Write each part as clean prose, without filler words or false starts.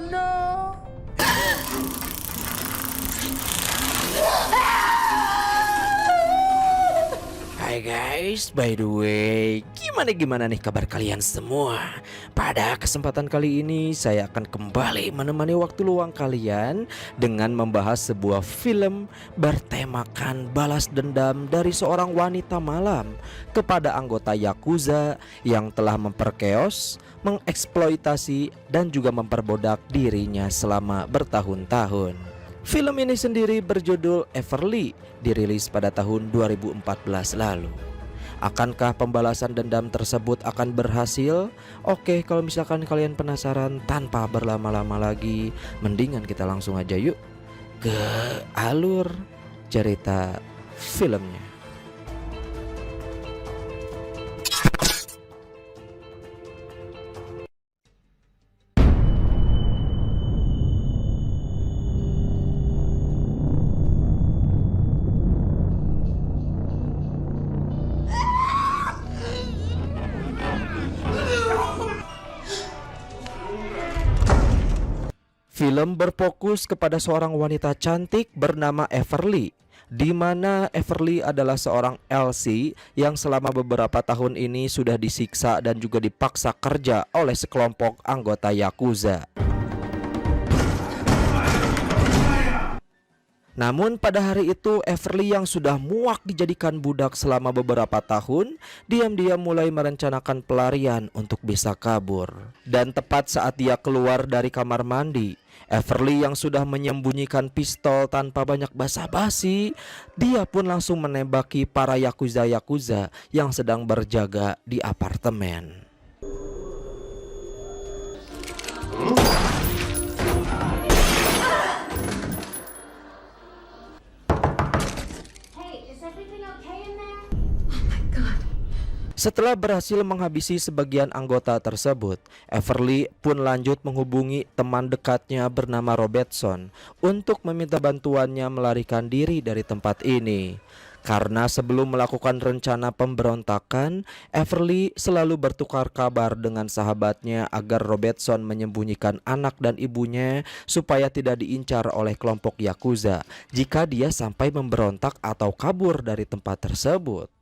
no. Hai guys, by the way, gimana nih kabar kalian semua? Pada kesempatan kali ini saya akan kembali menemani waktu luang kalian dengan membahas sebuah film bertemakan balas dendam dari seorang wanita malam kepada anggota Yakuza yang telah memperkeos, mengeksploitasi dan juga memperbudak dirinya selama bertahun-tahun. Film ini sendiri berjudul Everly, dirilis pada tahun 2014 lalu. Akankah pembalasan dendam tersebut akan berhasil? Oke, kalau misalkan kalian penasaran, tanpa berlama-lama lagi, mendingan kita langsung aja yuk ke alur cerita filmnya. Film berfokus kepada seorang wanita cantik bernama Everly, di mana Everly adalah seorang LC yang selama beberapa tahun ini sudah disiksa dan juga dipaksa kerja oleh sekelompok anggota Yakuza. Namun pada hari itu Everly yang sudah muak dijadikan budak selama beberapa tahun, diam-diam mulai merencanakan pelarian untuk bisa kabur. Dan tepat saat dia keluar dari kamar mandi, Everly yang sudah menyembunyikan pistol tanpa banyak basa-basi, dia pun langsung menembaki para Yakuza yang sedang berjaga di apartemen. Setelah berhasil menghabisi sebagian anggota tersebut, Everly pun lanjut menghubungi teman dekatnya bernama Robertson untuk meminta bantuannya melarikan diri dari tempat ini. Karena sebelum melakukan rencana pemberontakan, Everly selalu bertukar kabar dengan sahabatnya agar Robertson menyembunyikan anak dan ibunya supaya tidak diincar oleh kelompok Yakuza jika dia sampai memberontak atau kabur dari tempat tersebut.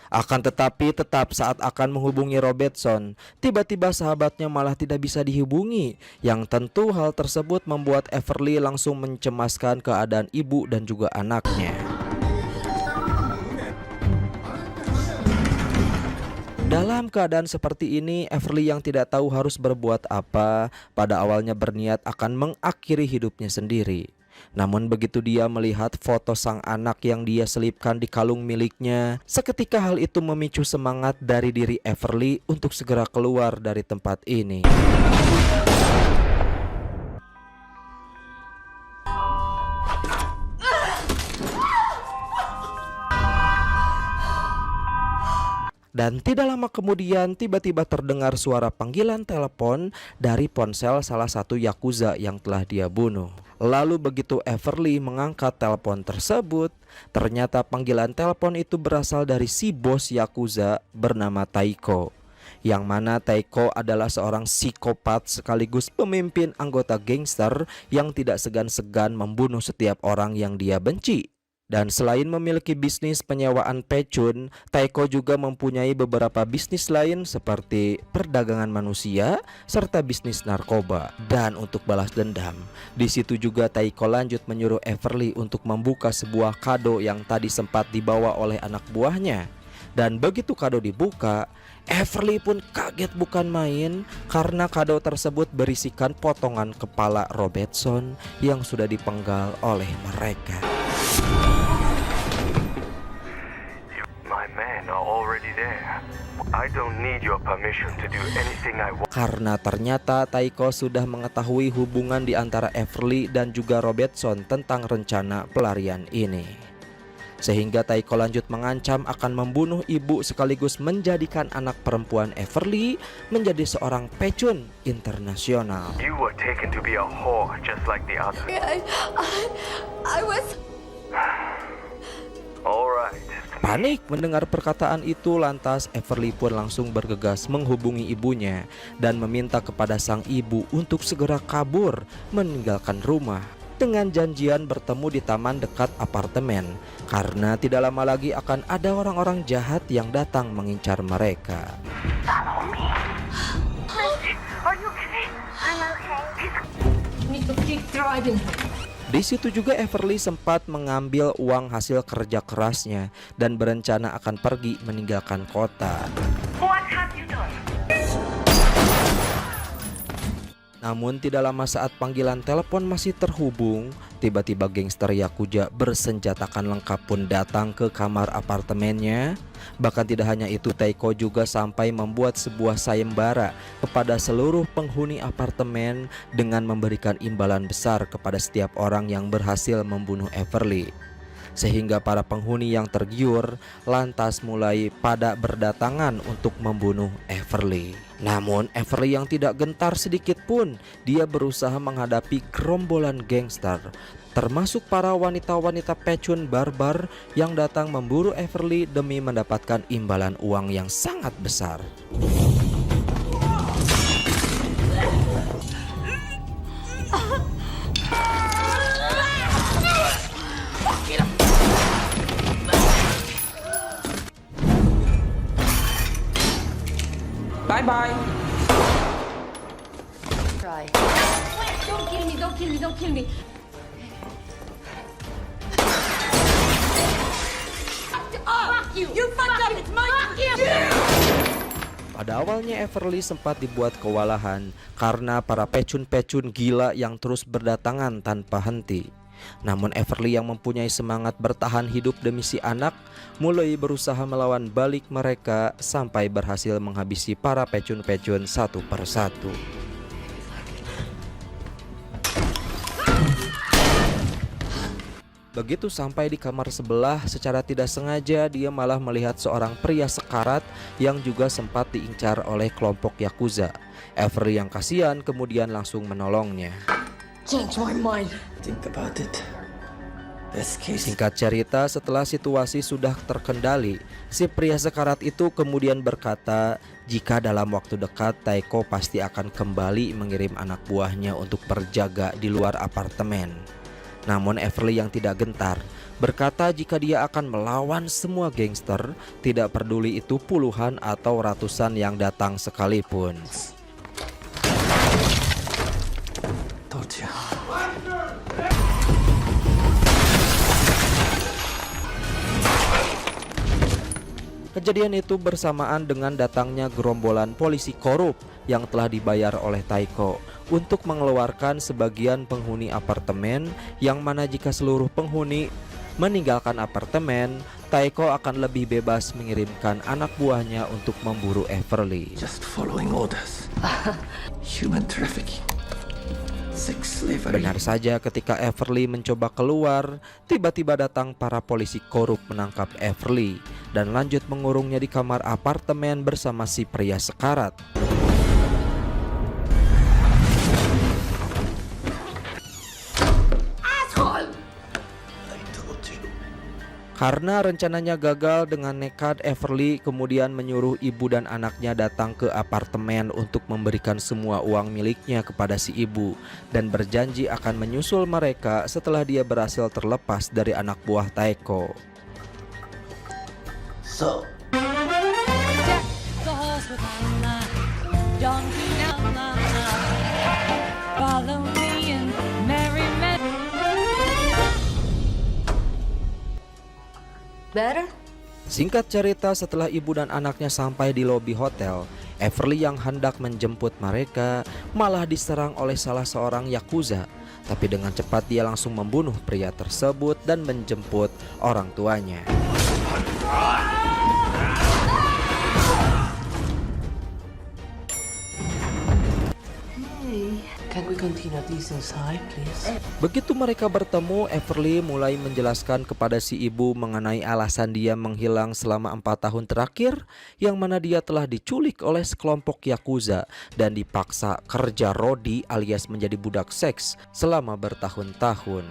Akan tetapi tetap saat akan menghubungi Robertson, tiba-tiba sahabatnya malah tidak bisa dihubungi, yang tentu hal tersebut membuat Everly langsung mencemaskan keadaan ibu dan juga anaknya. Dalam keadaan seperti ini, Everly yang tidak tahu harus berbuat apa, pada awalnya berniat akan mengakhiri hidupnya sendiri. Namun begitu dia melihat foto sang anak yang dia selipkan di kalung miliknya, seketika hal itu memicu semangat dari diri Everly untuk segera keluar dari tempat ini. Dan tidak lama kemudian tiba-tiba terdengar suara panggilan telepon dari ponsel salah satu Yakuza yang telah dia bunuh. Lalu begitu Everly mengangkat telepon tersebut, ternyata panggilan telepon itu berasal dari si bos Yakuza bernama Taiko. Yang mana Taiko adalah seorang psikopat sekaligus pemimpin anggota gangster yang tidak segan-segan membunuh setiap orang yang dia benci. Dan selain memiliki bisnis penyewaan pecun, Taiko juga mempunyai beberapa bisnis lain seperti perdagangan manusia serta bisnis narkoba. Dan untuk balas dendam, di situ juga Taiko lanjut menyuruh Everly untuk membuka sebuah kado yang tadi sempat dibawa oleh anak buahnya. Dan begitu kado dibuka, Everly pun kaget bukan main karena kado tersebut berisikan potongan kepala Robertson yang sudah dipenggal oleh mereka. Karena ternyata Taiko sudah mengetahui hubungan di antara Everly dan juga Robertson tentang rencana pelarian ini. Sehingga Taiko lanjut mengancam akan membunuh ibu sekaligus menjadikan anak perempuan Everly menjadi seorang pecun internasional. You were taken to be a whore just like the others. I was... All right, Panik mendengar perkataan itu, lantas Everly pun langsung bergegas menghubungi ibunya dan meminta kepada sang ibu untuk segera kabur meninggalkan rumah dengan janjian bertemu di taman dekat apartemen karena tidak lama lagi akan ada orang-orang jahat yang datang mengincar mereka. Follow me. Are you okay? I'm okay. You need to keep driving. Di situ juga Everly sempat mengambil uang hasil kerja kerasnya dan berencana akan pergi meninggalkan kota. What have you done? Namun tidak lama saat panggilan telepon masih terhubung, tiba-tiba gangster Yakuza bersenjatakan lengkap pun datang ke kamar apartemennya. Bahkan tidak hanya itu, Taiko juga sampai membuat sebuah sayembara kepada seluruh penghuni apartemen dengan memberikan imbalan besar kepada setiap orang yang berhasil membunuh Everly. Sehingga para penghuni yang tergiur lantas mulai pada berdatangan untuk membunuh Everly. Namun Everly yang tidak gentar sedikit pun, dia berusaha menghadapi gerombolan gangster, termasuk para wanita-wanita pecun barbar yang datang memburu Everly demi mendapatkan imbalan uang yang sangat besar. Bye-bye. Try. Wait, don't kill me, don't kill me, don't kill me. Fuck you! You fucked up, it's my Pada awalnya Everly sempat dibuat kewalahan karena para pecun-pecun gila yang terus berdatangan tanpa henti. Namun Everly yang mempunyai semangat bertahan hidup demi si anak mulai berusaha melawan balik mereka sampai berhasil menghabisi para pecun-pecun satu persatu. Begitu sampai di kamar sebelah, secara tidak sengaja dia malah melihat seorang pria sekarat yang juga sempat diincar oleh kelompok Yakuza. Everly yang kasihan kemudian langsung menolongnya. Change my mind. Think about it. Best case. Singkat cerita, setelah situasi sudah terkendali, si pria sekarat itu kemudian berkata jika dalam waktu dekat Taiko pasti akan kembali mengirim anak buahnya untuk berjaga di luar apartemen. Namun Everly yang tidak gentar berkata jika dia akan melawan semua gangster, tidak peduli itu puluhan atau ratusan yang datang sekalipun. Told you. Kejadian itu bersamaan dengan datangnya gerombolan polisi korup yang telah dibayar oleh Taiko untuk mengeluarkan sebagian penghuni apartemen, yang mana jika seluruh penghuni meninggalkan apartemen, Taiko akan lebih bebas mengirimkan anak buahnya untuk memburu Everly. Just following orders. Human trafficking. Sex slavery. Benar saja, ketika Everly mencoba keluar, tiba-tiba datang para polisi korup menangkap Everly dan lanjut mengurungnya di kamar apartemen bersama si pria sekarat. Karena rencananya gagal, dengan nekat Everly kemudian menyuruh ibu dan anaknya datang ke apartemen untuk memberikan semua uang miliknya kepada si ibu dan berjanji akan menyusul mereka setelah dia berhasil terlepas dari anak buah Taiko. So, Deck the halls with Allah, donkey Allah. Follow me in merry men. Better? Singkat cerita, setelah ibu dan anaknya sampai di lobi hotel, Everly yang hendak menjemput mereka malah diserang oleh salah seorang Yakuza. Tapi dengan cepat dia langsung membunuh pria tersebut dan menjemput orang tuanya. can we continue this inside, please? Begitu mereka bertemu, Everly mulai menjelaskan kepada si ibu mengenai alasan dia menghilang selama 4 tahun terakhir, yang mana dia telah diculik oleh sekelompok Yakuza dan dipaksa kerja rodi alias menjadi budak seks selama bertahun-tahun.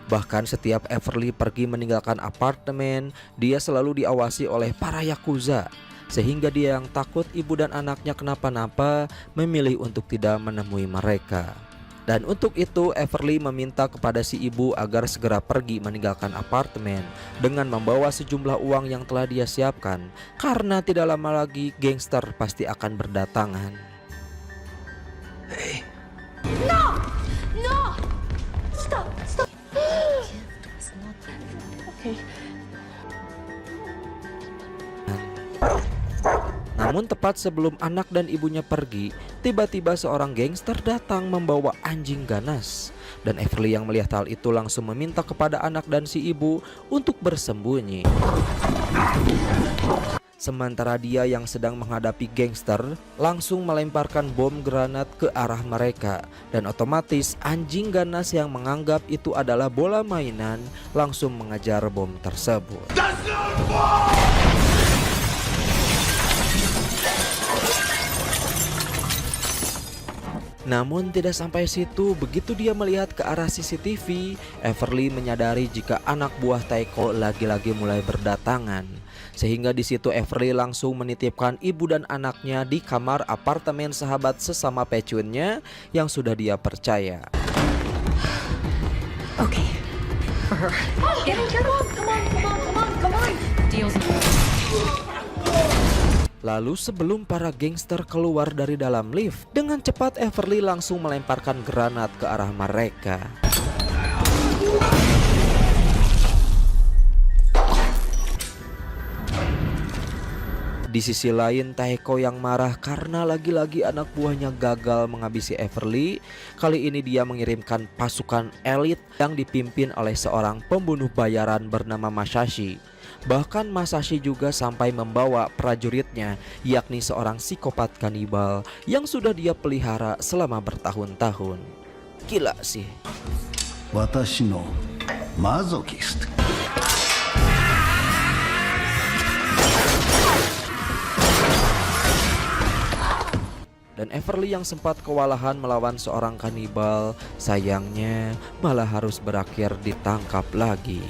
Bahkan setiap Everly pergi meninggalkan apartemen, dia selalu diawasi oleh para yakuza. Sehingga dia yang takut ibu dan anaknya kenapa-napa memilih untuk tidak menemui mereka. Dan untuk itu Everly meminta kepada si ibu agar segera pergi meninggalkan apartemen dengan membawa sejumlah uang yang telah dia siapkan, karena tidak lama lagi gangster pasti akan berdatangan. Hey, No! Stop! Okay. Namun tepat sebelum anak dan ibunya pergi, tiba-tiba seorang gangster datang membawa anjing ganas. Dan Everly yang melihat hal itu langsung meminta kepada anak dan si ibu untuk bersembunyi. Sementara dia yang sedang menghadapi gangster langsung melemparkan bom granat ke arah mereka. Dan otomatis anjing ganas yang menganggap itu adalah bola mainan langsung mengejar bom tersebut. Namun tidak sampai situ, begitu dia melihat ke arah CCTV, Everly menyadari jika anak buah Taeko lagi-lagi mulai berdatangan. Sehingga di situ Everly langsung menitipkan ibu dan anaknya di kamar apartemen sahabat sesama pecunnya yang sudah dia percaya. Okay. For her. Come on. Deal's Lalu sebelum para gangster keluar dari dalam lift, dengan cepat Everly langsung melemparkan granat ke arah mereka. Di sisi lain, Taeko yang marah karena lagi-lagi anak buahnya gagal menghabisi Everly. Kali ini dia mengirimkan pasukan elit yang dipimpin oleh seorang pembunuh bayaran bernama Masashi. Bahkan Masashi juga sampai membawa prajuritnya, yakni seorang psikopat kanibal yang sudah dia pelihara selama bertahun-tahun. Gila sih. Watashi no masochist. Dan Everly yang sempat kewalahan melawan seorang kanibal, sayangnya malah harus berakhir ditangkap lagi.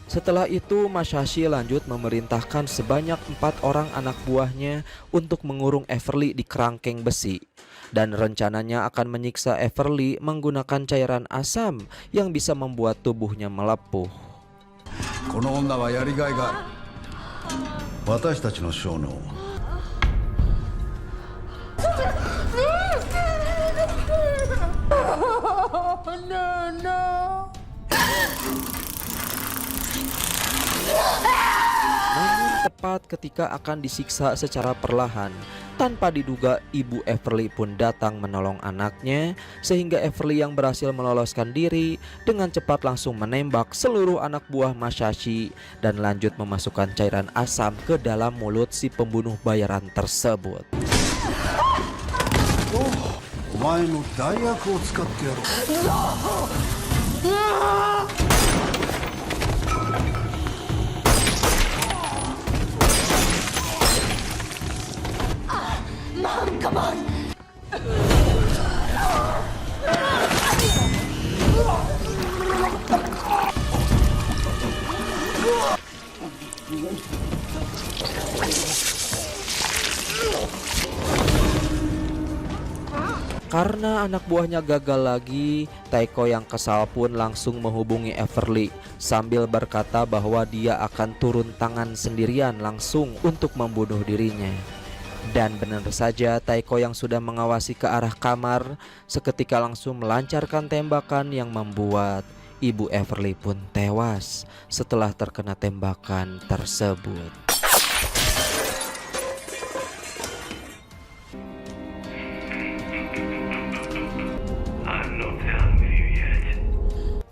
Setelah itu Masashi lanjut memerintahkan sebanyak 4 orang anak buahnya untuk mengurung Everly di kerangkeng besi. Dan rencananya akan menyiksa Everly menggunakan cairan asam yang bisa membuat tubuhnya melepuh. この女はやりがいがある。私たちの小脳。 Namun tepat ketika akan disiksa secara perlahan, tanpa diduga ibu Everly pun datang menolong anaknya, sehingga Everly yang berhasil meloloskan diri dengan cepat langsung menembak seluruh anak buah Masashi dan lanjut memasukkan cairan asam ke dalam mulut si pembunuh bayaran tersebut. お前の代役を使ってやろう。 Mom, come on. Karena anak buahnya gagal lagi, Taeko yang kesal pun langsung menghubungi Everly sambil berkata bahwa dia akan turun tangan sendirian langsung untuk membunuh dirinya. Dan benar saja, Taeko yang sudah mengawasi ke arah kamar seketika langsung melancarkan tembakan yang membuat ibu Everly pun tewas setelah terkena tembakan tersebut.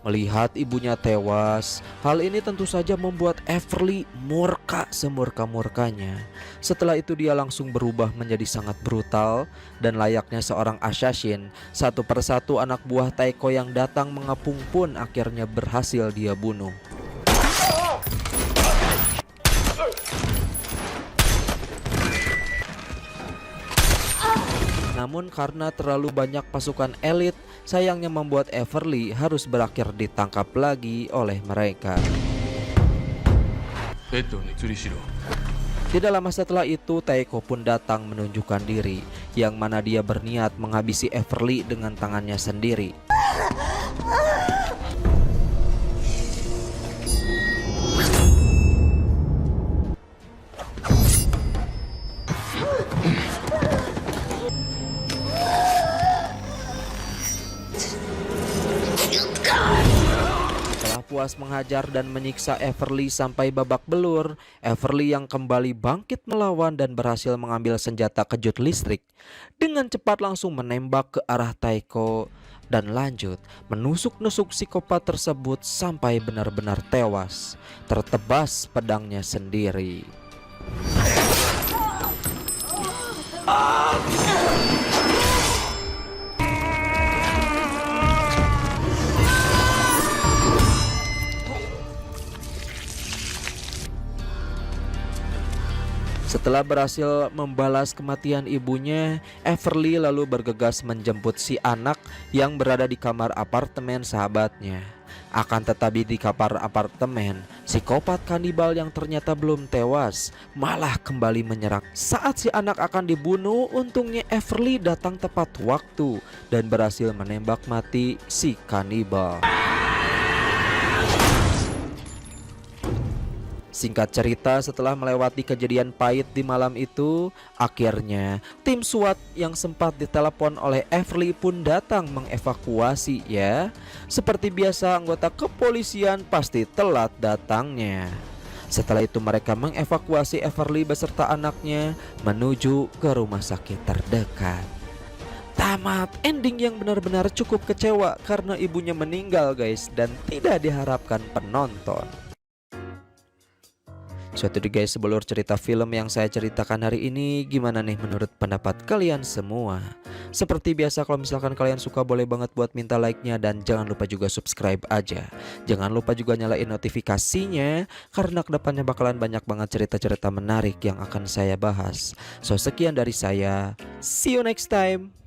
Melihat ibunya tewas, hal ini tentu saja membuat Everly murka semurka-murkanya. Setelah itu dia langsung berubah menjadi sangat brutal dan layaknya seorang assassin, satu persatu anak buah Taeko yang datang mengepung pun akhirnya berhasil dia bunuh. Namun karena terlalu banyak pasukan elit, sayangnya membuat Everly harus berakhir ditangkap lagi oleh mereka. Tidak lama setelah itu, Taeko pun datang menunjukkan diri, yang mana dia berniat menghabisi Everly dengan tangannya sendiri. Setelah puas menghajar dan menyiksa Everly sampai babak belur, Everly yang kembali bangkit melawan dan berhasil mengambil senjata kejut listrik. Dengan cepat langsung menembak ke arah Taeko dan lanjut menusuk-nusuk psikopat tersebut sampai benar-benar tewas, tertebas pedangnya sendiri. Setelah berhasil membalas kematian ibunya, Everly lalu bergegas menjemput si anak yang berada di kamar apartemen sahabatnya. Akan tetapi di kamar apartemen, psikopat kanibal yang ternyata belum tewas malah kembali menyerang. Saat si anak akan dibunuh, untungnya Everly datang tepat waktu dan berhasil menembak mati si kanibal. Singkat cerita, setelah melewati kejadian pahit di malam itu, akhirnya tim SWAT yang sempat ditelepon oleh Everly pun datang mengevakuasi ya. Seperti biasa, anggota kepolisian pasti telat datangnya. Setelah itu mereka mengevakuasi Everly beserta anaknya menuju ke rumah sakit terdekat. Tamat, ending yang benar-benar cukup kecewa karena ibunya meninggal guys, dan tidak diharapkan penonton. So itu guys, sebelum cerita film yang saya ceritakan hari ini, gimana nih menurut pendapat kalian semua? Seperti biasa, kalau misalkan kalian suka boleh banget buat minta like-nya, dan jangan lupa juga subscribe aja. Jangan lupa juga nyalain notifikasinya, karena kedepannya bakalan banyak banget cerita-cerita menarik yang akan saya bahas. So sekian dari saya, see you next time.